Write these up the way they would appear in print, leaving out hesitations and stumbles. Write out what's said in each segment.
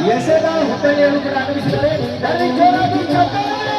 ಯಶದ ಹುಬ್ಬಳ್ಳಿಯವರು ಕೂಡ ಆಗಮಿಸಿದ್ದಾರೆ. ಜೋರಾಗಿ ಚಪ್ಪಾಳೆ.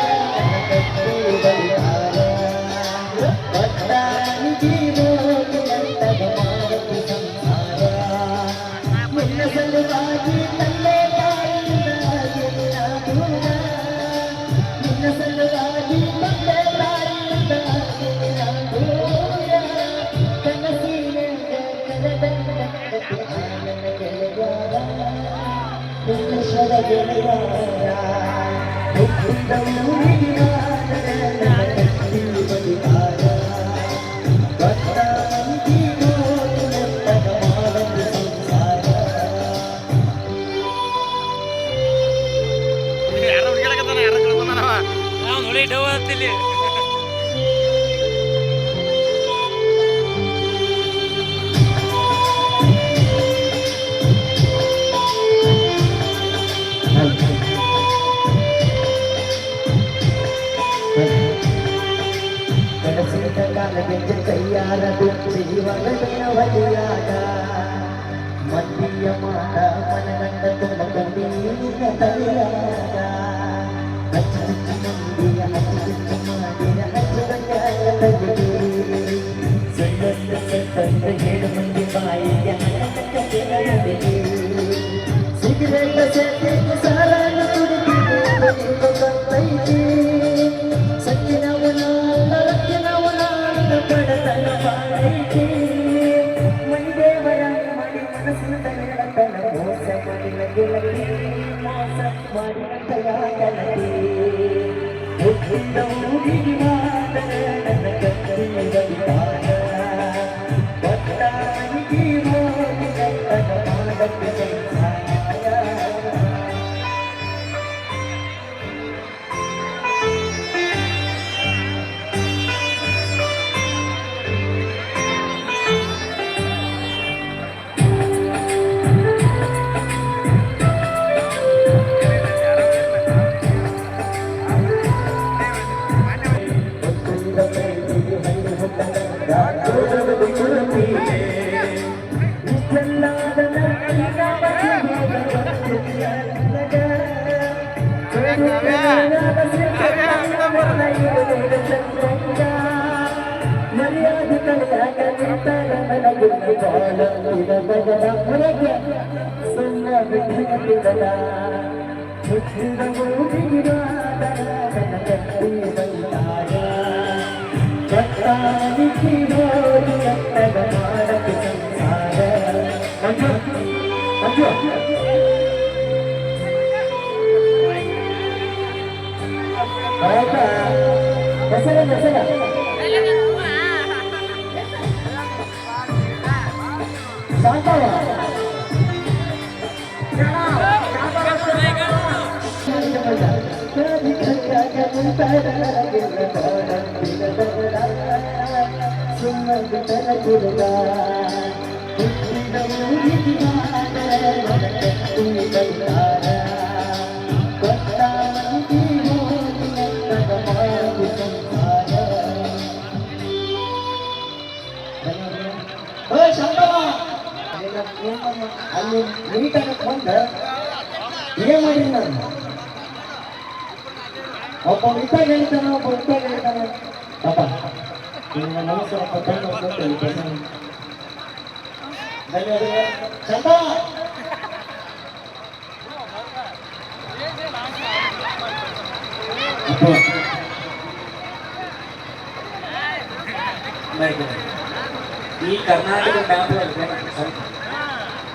ಕೈಯಾರ ಬಿಟ್ಟಿವಲಿಯಾಗ ಮದ್ದಿಯ ಮಾಡ ಮನಗಂಡ ತುಂಬ ಕಂಡಿನ ತಲೆಯಾಗ ಹಚ್ಚು ಮಂದಿಯ ಹಚ್ಚು ಮಾಡಿದ ಹಚ್ಚು ಸಣ್ಣ ಹೇಳು ಮಂದಿ ಬಾಯಿಗೆ ಸಿಗರೇಟ್ ಸೇರಿ ಸಾರಾನು ತುಡಿದು ಸಕ್ಕಿನವನ ರಕ್ಕಿನವನ ಬಡತನ ಬಾಳೈತಿ ಮೈದೇವರ ಮಾಡಿ ಮನಸ್ಸಿನ ತನ್ನ ಮೋಸ ಮಾಡಿನ ಗೆಳತಿ ಮೋಸ ಮಾಡಿನ ತಯಾಗಲತಿ ಹುಟ್ಟಿದ ಊರಿಗೆ ಮಾದರ ನನ್ನ ಕತ್ತಿ ಬಲಿದಾನ ಬಟ್ಟಾಗಿ ಹೋಗಿ ನನ್ನ ಮಾಡಕ್ಕೆ ಸಹಾಯ ಅಲ್ಲಿ ನೀಟಾಗಿ ಬಂದ ಏನ್ ಮಾಡಿ ನಾನು ಒಬ್ಬ ಇತ್ತಾಗ ಹೇಳ್ತಾನೆ ಒಬ್ಬ ಇತ್ತಾಗ ಹೇಳ್ತಾನೆ ಪಾಪ ನಿನ್ನ ನಮಸ್ಕಾರ ಧನ್ಯವಾದಗಳು ಚಂದ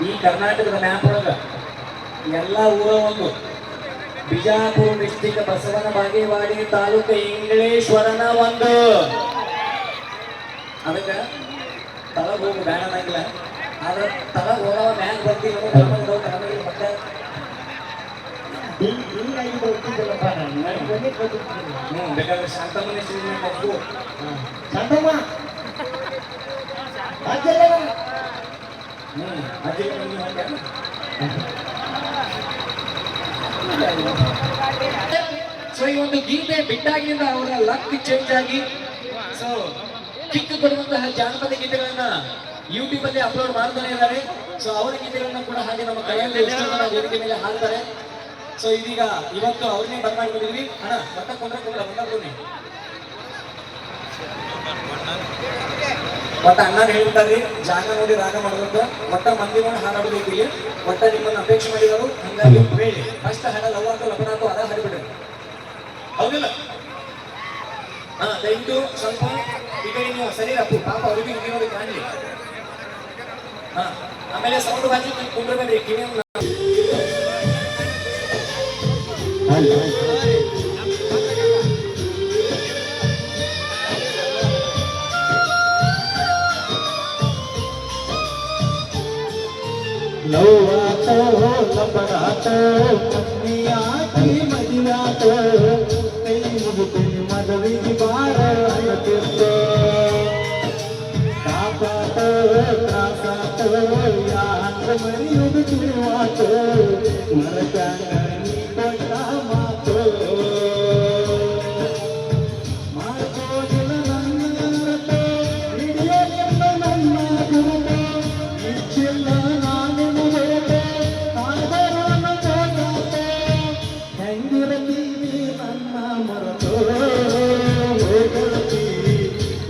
ಈ ಕರ್ನಾಟಕದ ಮ್ಯಾಪ್ ಒಳಗೆ ಎಲ್ಲ ಊರ ಒಂದು ಬಿಜಾಪುರ ಡಿಸ್ಟಿಕ್ ಬಸವನ ಬಾಗೇವಾಡಿ ತಾಲೂಕು ಇಂಗ್ಲೇಶ್ವರನ ಒಂದು ಅದಕ್ಕೆ ತಳಗ ಹೋಗಿ ಬ್ಯಾಡ ಅನ್ನಂಗಿಲ್ಲ ಆದ್ರೆ ತಳಗ ಹೋಗವ ಮ್ಯಾಗ ಬರ್ತೀವಿ ಬೇಕಾದ್ರೆ ಶಾಂತಮ್ಮನ ಶಾಂತಮ್ಮ ಸೊ ಈ ಒಂದು ಗೀತೆ ಬಿಟ್ಟಾಗಿನಿಂದ ಅವರ ಲಕ್ ಚೇಂಜ್ ಆಗಿ ಸೊ ಕಿಕ್ ಕೊಡುವಂತಹ ಜಾನಪದ ಗೀತೆಗಳನ್ನ ಯೂಟ್ಯೂಬ್ ಅಲ್ಲಿ ಅಪ್ಲೋಡ್ ಮಾಡ್ತಾನೆ ಇದ್ದಾರೆ. ಸೊ ಅವರ ಗೀತೆಗಳನ್ನ ಕೂಡ ಹಾಗೆ ನಮ್ಮ ಕೈಯಲ್ಲಿ ಎಷ್ಟೋ ಜನ ವೇದಿಕೆ ಮೇಲೆ ಹಾಡ್ತಾರೆ. ಸೊ ಇದೀಗ ಇವತ್ತು ಅವ್ರನ್ನೇ ಬರ್ಮಾಡ್ಕೊಂಡಿದ್ವಿ. ಅಣ್ಣ ಮತ್ತ ಕೊಂಡ್ರೆ ಒಟ್ಟ ಅಣ್ಣ ಹೇಳ್ತಾರ್ರಿ ಜಾಗ ನೋಡಿ ರಾಗ ಮಾಡೋದು, ಒಟ್ಟ ಮಂದಿ ನೋಡಿ ಹಾಡಾಡಬೇಕು ಇಲ್ಲಿ. ಒಟ್ಟ ನಿಮ್ಮನ್ನ ಅಪೇಕ್ಷೆ ಮಾಡಿದರು, ಹಂಗಾಗಿ ಹೇಳಿ ಫಸ್ಟ್ ಹಾಡ ಲವ್ ಅಂತ ಲಪನಾತು ಅದ ಹಾಡಿಬಿಡ್ರಿ, ಹೌದಿಲ್ಲ? ಹಾ ದಯವಿಟ್ಟು ಸ್ವಲ್ಪ ಈ ಕಡೆ ನೀವು ಸರಿ ಅಪ್ಪು, ಪಾಪ ಅವ್ರಿಗೆ ಇಲ್ಲಿ ನೋಡಿ ಕಾಣಲಿ. ಹಾ ಆಮೇಲೆ ಸೌಂಡ್ ಬಾಜು ಕುಂಡ್ರಬೇಡ್ರಿ, ಕಿವಿ ಲವ್ವಾತೋ ಲಪಡಾತೋ ಕನ್ನಿಯಾಗಿ ಮದುವಾತೋ ಕೈ ಮುಗಿತೀನಿ ಮದುವೆಗೆ ಬಾರ ಅನ್ನತಿರ್ತೋ ಕಾಪಾತೋ ತ್ರಾಸಾತೋ ಯಾಂತ ಮರಿಯುವುದು ತಿಳಿವಾತೋ ಮರಕ್ಯಾಂಗ ನೀ ಕೊಟ್ಟ ಮಾತೋ ಮಾಡ್ಕೋದಿಲ್ಲ ನನ್ನ ನರತೋ ಹಿಡಿಯೋದಿಲ್ಲ ನನ್ನ ಗುರುತೋ ಇಚ್ಚಿಲ್ಲ ಹೆಂಗಿರತೀವಿ ನನ್ನ ಮರತೋ ಹೋಗತಿ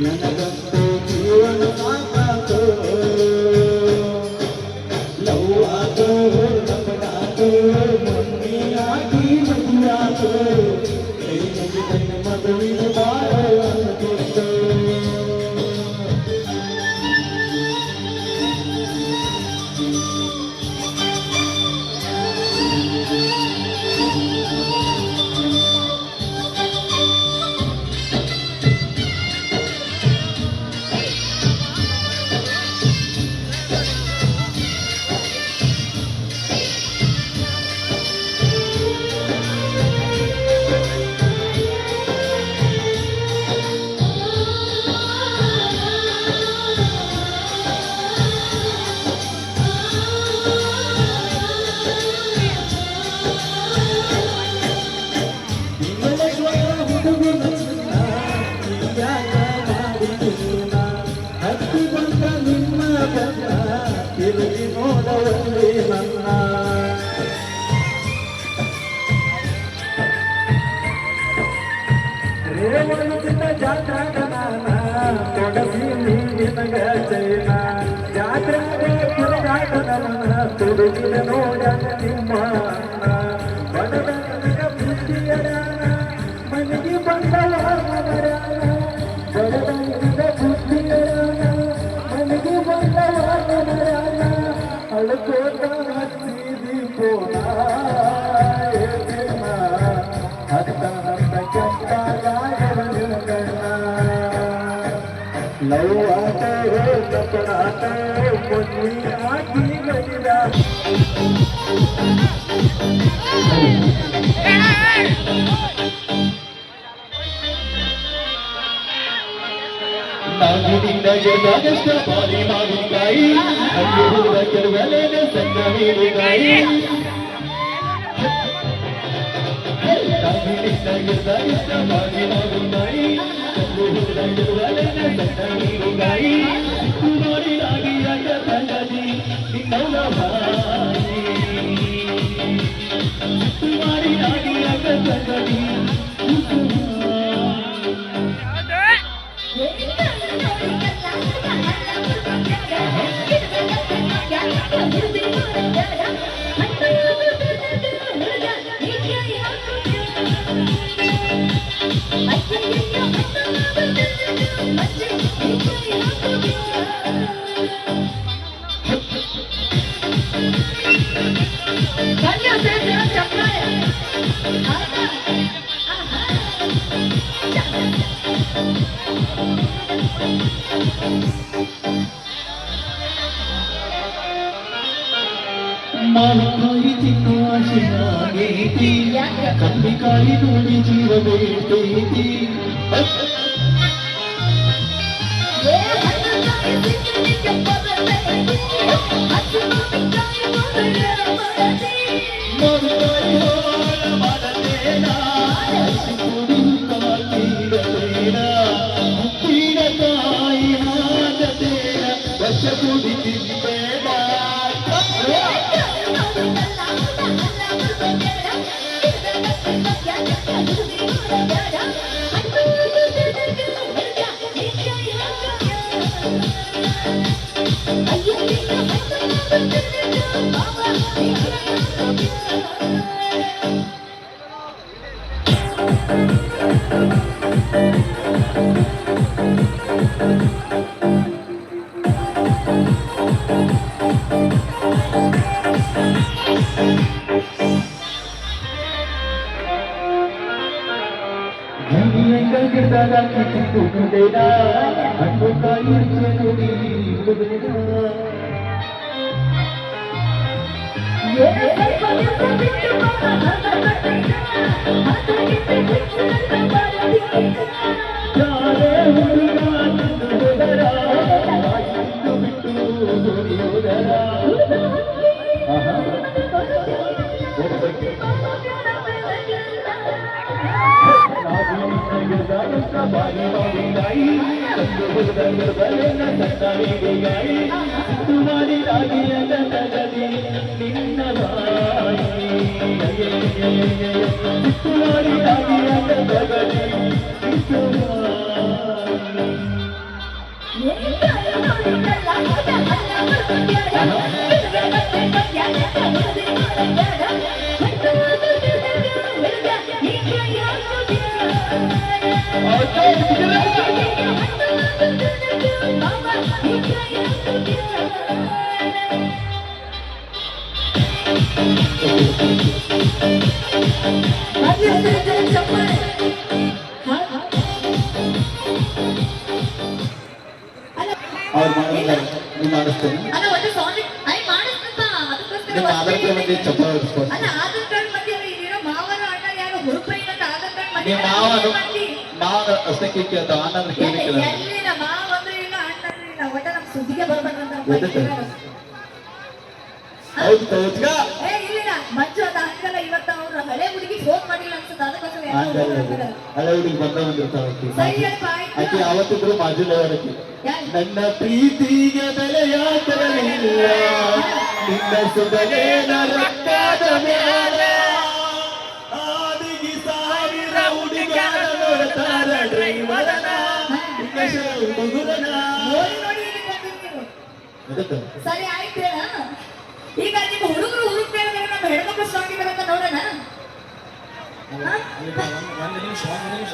ನನಗಂತೂ ಜೀವನ ಸಾಕಾತೋ ಲವ್ ಆತೋ ಲಪಡಾತೋ ಮಮ್ಮಿಯಾಗಿ ಮದುವಾತೋ ಕೈ ಮುಗಿದನ್ನ ಮದುವೆಗೆ ಬಾರ ಅನ್ನತಿರ್ತೋ ತಿರುಗಿ ನೋಡವಲ್ಲಿ ನನ್ನ ರೇವಣದಿಂದ ಜಾತ್ರಾಗ ನಾನ ತೊಡಸಿ ನೀರಿನಗ ಚೈನ ಜಾತ್ರಾಗ ತಿರುಗಾಟ ನನ್ನ ತುಡುಗಿನ ನೋಡ ನಿಮ್ಮ ಬಡದ ನನಗ ಬುದ್ಧಿಯರಾನ ಮನೆಗೆ ಬಂದವಾರ ಬಡದ ನನಗ ಬುದ್ಧಿಯರಾನ ಮನೆಗೆ ಬಂದವಾರ ಅಳಕೋಟ ಹಚ್ಚಿದಿ ಪೋಣ ಹತ್ತ ಹತ್ತ ಕೆಟ್ಟಾಗ ಲವ್ ಆಟೋ ಲಪಡಾಟೋ ಮದುವೆಯಾಗಿ ಮದುವ ನಾಗಿನಿಂದ ಬಾರಿ ಮಾವಿನಕಾಯಿ ಅಲ್ಲಿರುವ ಕೆರವಲೆನ ಸಣ್ಣ ಮೀನುಗಾಯಿ ನಾಗಿನಿಂದ ಬಾರಿ ಮಾವಿನಕಾಯಿ ಅಲ್ಲಿರುವ ಕೆರವಲೆನ ಸಣ್ಣ ಮೀನುಗಾಯಿ ಕುಮಾರಿಯಾಗಿಯಾಗ ತಂಗದಿ ನಿನ್ನವನ ಭಾರಿ ಕುಮಾರಿಯಾಗಿಯಾಗ ತಂಗದಿ ಮಾವಿನಕಾಯಿ ತಿನ್ನುವ ಶಿನಾಗೈತಿ ಕಬ್ಬಿಕಾಯಿ ನೋಡಿ ಜೀವ ಬೇಟೈತಿ ಮಾವಿನಕಾಯಿ ಹೋಳ ಮಾಡತೇನ ಕಾತೀರತೇನ ಉಪ್ಪಿನಕಾಯಿ ಹಾಕತೇನ ವರ್ಷ ಕುಡಿತಿದ್ದೇನ Jangan kita lagi untuk beda, aku kayu cenuri berbeda. Jale hudugan udara, itu bitu udara. और ಮಾಡಿಸ್ತೇನೆ ಅಲ್ಲ ಒಂದು ಸಾಂಗ್ ಐ ಮಾಡಿಸ್ನಪ್ಪ ಅದಕ್ಕೋಸ್ಕರ ನಿಮ್ಮ ಆಧಾರ್ ಕಾರ್ಡ್ ಮತ್ತೆ ಚಪ್ಪಲ್ ಹೊಡಿಸ್ಬೋದು ಅಲ್ಲ ಆಧಾರ್ ಕಾರ್ಡ್ ಮತ್ತೆ ಇಲ್ಲಿರೋ ಮಾವನ ಅಣ್ಣ ಯಾರು ಹುರುಪೈ ಅಂತ ಆಧಾರ್ ಕಾರ್ಡ್ ಮತ್ತೆ ನಿಮ್ಮ ಮಾವ ಅಷ್ಟೇ ಕೇಳ್ತ ಅಣ್ಣ ಅಂದ್ರೆ ಕೇಳಿಕ್ಕಿಲ್ಲ ಎಲ್ಲಿನ ಮಾವ ಅಂದ್ರೆ ಇಲ್ಲ ಅಣ್ಣ ಅಂದ್ರೆ ಇಲ್ಲ ಒಟ್ಟ ನಮ್ ಸುದ್ದಿಗೆ ಬರ್ಬೇಕಂತ ಹೌದು ಹೌದ್ಗ ಏ ಇಲ್ಲಿನ ಮಂಜು ಅದ ಹಂಗಲ್ಲ ಇವತ್ತ ಅವ್ರು ಹಳೆ ಹುಡುಗಿ ಫೋನ್ ಮಾಡಿಲ್ಲ ಅನ್ಸುತ್ತೆ ಅದಕ್ಕೋಸ್ಕರ ಹಳೆ ಹುಡುಗಿ ಬಂದಿರ್ತಾವ ಸರಿ ಅಪ್ಪ ಆಯ್ತು ಆಕೆ ಯಾವತ್ತಿದ್ರು ಮಾಜುಲವರಕ್ಕೆ ನನ್ನ ಪ್ರೀತಿಗೆ ಬೆಲೆಯ ತರಲಿಲ್ಲ ನಿನ್ನ ಸುಬಲೇನ ರಕ್ತದ ಮೇಲೆ ಆದಿಗೆ ಸಾವಿರ ಹುಡುಗರ ನೋಡ್ತಾರ ಡ್ರೈವರನ ಹುಡುಗರನ ನೋಡಿ ನೋಡಿ ಇಲ್ಲಿ ಬಂದಿರ್ತೀವಿ ಸರಿ ಆಯ್ತು ಹೇಳ ಈಗ ನಿಮ್ಮ ಹುಡುಗರು ಹುಡುಕ್ತಾರೆ ನಮ್ಮ ಹೆಣ್ಮಕ್ಳು ಸ್ಟ್ರಾಂಗ್ ಇದ್ದಾರೆ ಅಂತ ನೋಡೋಣ ಒಂದು ನಿಮಿಷ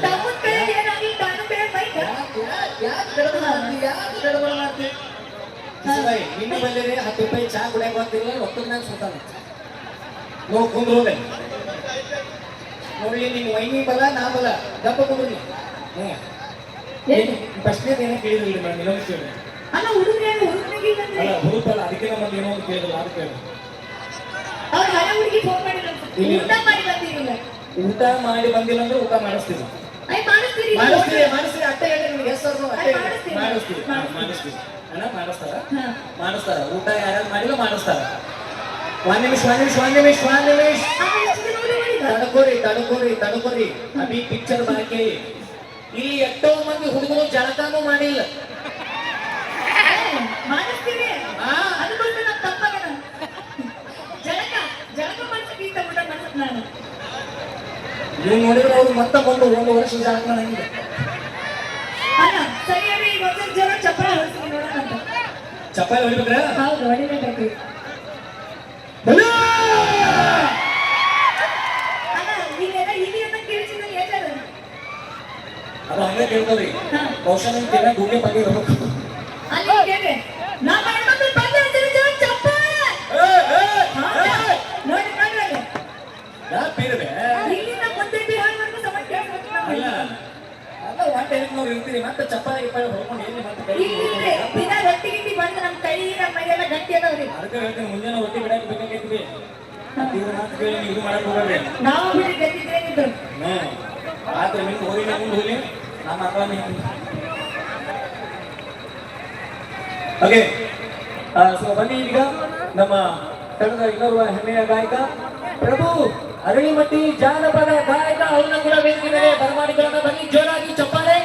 ತಮ್ಮನ ಕಡೆ ಏನಾಗಿ ತಾನು ಬೇಡ ಬೈಕ್ ನಿನ್ನ ಬಲ್ಲಿರಿ 10 ರೂಪಾಯಿ ಚಾ ಕುಡಿಯಕ್ ಬರ್ತಿಲ್ಲ ರೊಕ್ಕದ ಮ್ಯಾಗ ಸುತ್ತಾನ ನೋಡ್ ಕುಂದ್ರೋದೆ ನೋಡಿ ನಿನ್ ವೈನಿ ಬಲ ನಾ ಬಲ ದಪ್ಪ ಕುಂದ್ರಿ ಪ್ರಶ್ನೆ ಏನೋ ಕೇಳಿದ್ರಿ ಮೇಡಮ್ ಇನ್ನೊಂದು ಕೇಳಿ ಅಲ್ಲ ಹುಡುಗರು ಹುಡುಗನಿಗೆ ಬಂದ್ರೆ ಅಲ್ಲ ಹುಡುಕಲ್ಲ ಅದಕ್ಕೆ ಮತ್ತೆ ಏನೋ ಒಂದು ಕೇಳಿದ್ರು ಅದು ಕೇಳಿ ಅವ್ರ ಹಳೆ ಹುಡುಗಿ ಫೋನ್ ಮಾಡಿಲ್ಲ ಊಟ ಮಾಡಿ ಬಂದಿರಲಿಲ್ಲ ಊಟ ಮಾಡಿ ಬಂದಿಲ್ಲ ಅಂದ್ರೆ ಊಟ ಮಾಡಿಸ್ತೀವಿ ಐ ಮಾಡಿಸ್ತೀರಿ ಮಾಡಿಸ್ತೀವಿ ಅಟ್ಟೆ ಹೇಳಿ ನಿಮ್ಗೆ ಹೆಸರು ಅಟ್ಟೆ ಮಾಡಿಸ್ತೀವಿ ಅಣ್ಣ ಮಾಡಿಸ್ತಾರ ಊಟ ಯಾರ್ಯಾರು ಮಾಡಿಲ್ಲ ಮಾಡಿಸ್ತಾರ ಒಂದ್ ನಿಮಿಷ ತಡ್ಕೋರಿ ಅಭಿ ಪಿಕ್ಚರ್ ಬಾಕಿ ಇಲ್ಲಿ ಎಷ್ಟೋ ಮಂದಿ ಹುಡುಗರು ಜಳಕಾನು ಮಾಡಿಲ್ಲ ಮಾಡಿಸ್ತೀವಿ ಅದಕ್ಕೋಸ್ಕರ ನಾವು ತಪ್ಪಾಗಣ ಜಳಕ ಮಾಡ್ಸಕ್ಕಿಂತ ಊಟ ಮಾಡ್ಸಕ್ ನಾನು ನೀವು ನೋಡಿದ್ರೆ ಅವ್ರು ಮತ್ತೆ ಬಂದು 1 ವರ್ಷ ಜಳಕ ಮಾಡಂಗಿಲ್ಲ ಅಲ್ಲ ಸರಿಯಾಗಿ ಈಗ ಒಂದೊಂದು ಜನ ಚಪ್ಪಲಿ ಹೊಡ್ಸ್ಕೊಂಡು ನೋಡೋಣ ಅಂತ ಚಪ್ಪಾಳಿ ಹೊಡಿಬೇಕ್ರ ಹೌದು ಹೊಡಿಬೇಕಾಗಿ ಅಲ್ಲ ಈಗೆಲ್ಲ ಇಲ್ಲಿ ಅಂತ ಕೇಳಿಸಿದ್ರೆ ಹೇಳ್ತಾರೆ ಅದು ಹಂಗೆ ಕೇಳ್ಕೊಳ್ರಿ ಬಹುಶಃ ನಿಮ್ ಕೇಳ ಗುಂಡೆ ಬಗ್ಗೆ ಇರ್ಬೇಕು ಅಲ್ಲಿ ಕೇಳಿ ನಮ್ಮ ಹೆಣ್ಮಕ್ಳು ಬಂದು ಅಂತಿದ್ರೆ ಚಪ್ಪಾಳೆ ನೋಡಿ ನೋಡಿ ಯಾರು ಬೀರದೆ ಇಲ್ಲಿಂದ ಮುಂದೆ ಬಿಹಾರವರೆಗೂ ಸಮಾಜ ಕೇಳ್ಬೇಕು ಅಲ್ಲ ಅಲ್ಲ ವಾಟ್ ನಾವು ಇರ್ತೀರಿ ಮತ್ತೆ ಚಪ್ಪಾಳಿ ಗಿಪ್ಪಾಳಿ ಹೊಡ್ಕೊಂಡು ಎಲ್ಲಿ ಮತ್ತೆ ಕೈ ಇಲ್ಲಿ ದಿನ ರೊಟ್ಟಿ ಗಿಟ್ಟಿ ಬಂದು ನಮ್ಮ ಕೈ ನಮ್ಮ ಮೈಯೆಲ್ಲ ಗಟ್ಟಿ ಅದಾವ್ರಿ ಅದಕ್ಕೆ ಹೇಳ್ತೀನಿ ಮುಂಜಾನೆ ಹೊಟ್ಟಿ ಬಿಡಕ್ಕೆ ಬೇಕಾಗೈತಿ ಇವ್ರ ಮಾತು ಕೇಳಿ ನೀವು ಇದು ಮಾಡಕ್ ಹೋಗ್ರಿ ನಾವು ಬಿಡಿ ಗಟ್ಟಿದ್ರೆ ಏನಿದ್ರು ಆದ್ರೆ ನಿಮ್ಗೆ ಹೋಗಿ ಮುಂದೆ ಹೋಗಿ ನಮ್ಮ ಅಪ್ಪ ಓಕೆ ಸೊ ಬನ್ನಿ ಈಗ ನಮ್ಮ ತಂಡದ ಇನ್ನೋರ್ವ ಹೆಮ್ಮೆಯ ಗಾಯಕ ಪ್ರಭು ಅರಳಿಮಟ್ಟಿ ಜಾನಪದ ಗಾಯಕ ಅವ್ರನ್ನ ಕೂಡ ವೇದಿಕೆ ಮೇಲೆ ಬರಮಾಡಿಗಳನ್ನ ಬನ್ನಿ ಜೋರಾಗಿ ಚಪ್ಪಾಳೆ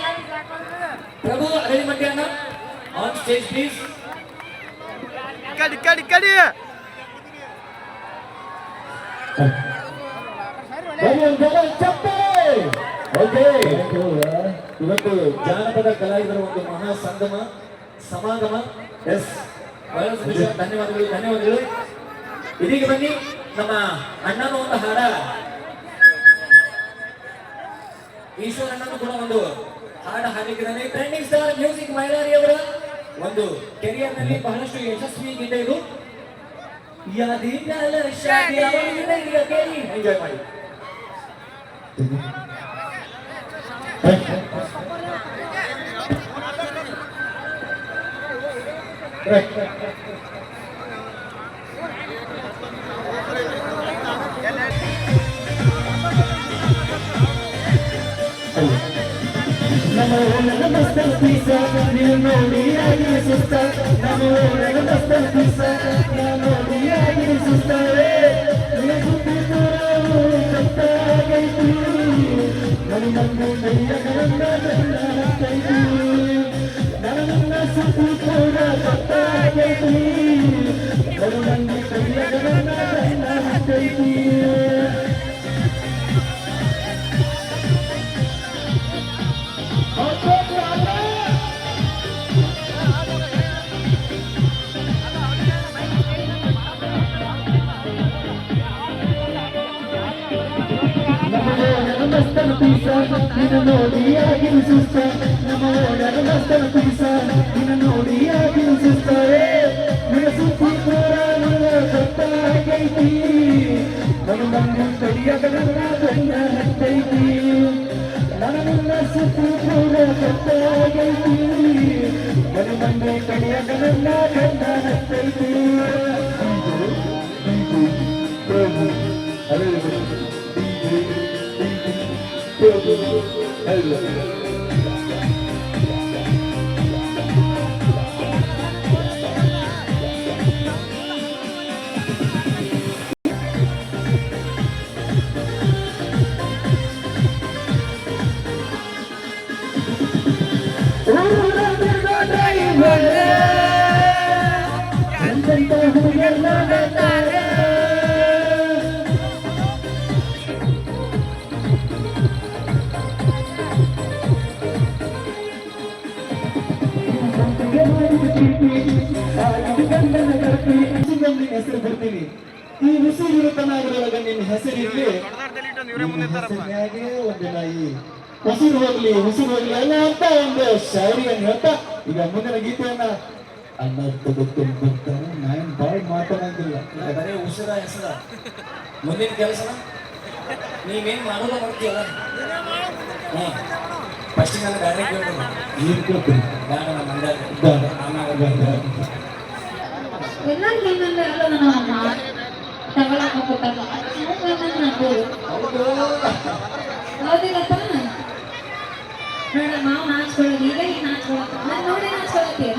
ಪ್ರಭು ಅರಳಿಮಟ್ಟಿ ಅನ್ನ ಆನ್ ಸ್ಟೇಜ್ ಪ್ಲೀಸ್ ಬನ್ನಿ ಒಂದ್ ಜನ ಚಪ್ಪಾಳೆ ಓಕೆ ಇವತ್ತು ಜಾನಪದ ಕಲಾವಿದರ ಒಂದು ಮಹಾ ಸಂಗಮ ಸಮಾಗಮ. ಎಸ್, ಬಹಳ ಸಂತೋಷ. ಧನ್ಯವಾದಗಳು, ಧನ್ಯವಾದಗಳು. ಇದೀಗ ಬನ್ನಿ, ನಮ್ಮ ಅಣ್ಣನ ಒಂದು ಹಾಡ, ಈಶ್ವರ ಅಣ್ಣನು ಕೂಡ ಒಂದು ಹಾಡು ಹಾಡಿದ್ದಾನೆ. ಟ್ರೆಂಡಿಂಗ್ ಸ್ಟಾರ್ ಮ್ಯೂಸಿಕ್ ಮೈಲಾರಿ ಅವರ ಒಂದು ಕೆರಿಯರ್ ನಲ್ಲಿ ಬಹಳಷ್ಟು ಯಶಸ್ವಿ ಗೀತೆ ಇದು. ಎಂಜಾಯ್ ಮಾಡಿ. ನಮೋ ನಮಸ್ತೆ ಪೀಸ ನೀನು ನೋಡಿಯಾಗಿ ಸುಸ್ತ, ನಮೋ ನಮಸ್ತೆ ಪೀಸ ನೀನು ನೋಡಿಯಾಗಿ ಸುಸ್ತವೇ, ಸುತ್ತಿದ್ದೂರು ಕಟ್ಟಾಗೈತಿ ನನ್ನ ನನ್ನ ಕೈಯಗಳನ್ನ ಕೈತಿ, ನನ್ನ ಸುತ್ತಿ ಕೂಡ ಕಟ್ಟಾಗೈತಿ ನನ್ನ ನನ್ನ ಕೈಯಗಳನ್ನ ಕೈತಿ. ನಮಸ್ತನ ಪೀಸ ನಿನ್ನ ನೋಡಿಯಾಗಿನ ಸುಸ್ತ, ನಮೋ ನಮಸ್ತನ ಪೀಸ ನಿನ್ನ ನೋಡಿಯಾಗಿನ ಸುಸ್ತವೇ, ನಿನ್ನ ಸುತ್ತಿ ಕೂಡ ನನ್ನ ಕಟ್ಟಾಗೈತಿ ನನ್ನ ನನ್ನ ಕೈಯಗಳನ್ನ ಗಂಡ ಹತ್ತೈತಿ, ನನ್ನ ಸುತ್ತಿ ಕೂಡ ಕಟ್ಟಾಗೈತಿ ನನ್ನ ನನ್ನ ಕೈಯಗಳನ್ನ ಗಂಡ ಹತ್ತೈತಿ. Hello. ಹೆಸರು ಬರ್ತೀನಿ, ಈ ಉಸಿರು ತನಾಗರೊಳಗೆ ನಿನ್ನ ಹೆಸರಿರ್ಲಿ, ಒಂದು ನಾಯಿ ಉಸಿರು ಹೋಗ್ಲಿ ಅಲ್ಲ ಅಂತ ಒಂದು ಶಾಯರಿಯನ್ನು ಹೇಳ್ತಾ ಈಗ ಮುಂದಿನ ಗೀತೆಯನ್ನ ಅನ್ನ ತೆಗೆದುಕೊಂಡು ಬರ್ತಾರೆ. ನಾನು ಬಾಳ್ ಮಾತನಾಗಿಲ್ಲ, ಬರೀ ಉಸಿರ ಹೆಸರ ಮುಂದಿನ ಕೆಲಸ ನೀವೇನ್ ಮಾಡೋದ ಮಾಡ್ತೀವಲ್ಲ. ಫಸ್ಟ್ ನಾನು ಗಾಡಿ ಕೇಳ್ತೀನಿ, ನೀರು ಕೇಳ್ತೀನಿ ಬೇಡ ನಮ್ಮ ಮಂಡ್ಯ ಎಲ್ಲರಿಗೂ ಏನಂದ್ರೆ ಅಲ್ಲ ನನ್ನ ತಗೊಳಕ್ ಹೋಗ್ಬೇಕಲ್ಲ ಹೌದಿಲ್ಲಪ್ಪ. ನೋಡ ಮಾವು ನಾಚ್ಕೊಳ್ಳೋದು, ಈಗ ನೀನು ನಾಚ್ಕೊಳಕ್ಕೆ ನಾನು ನೋಡಿ ನಾಚ್ಕೊಳತ್ತೀಯ.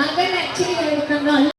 ಹಾಗೆಲ್ಲ ಆಕ್ಚುಲಿ ಹೇಳ್ಬೇಕಂದ್ರೆ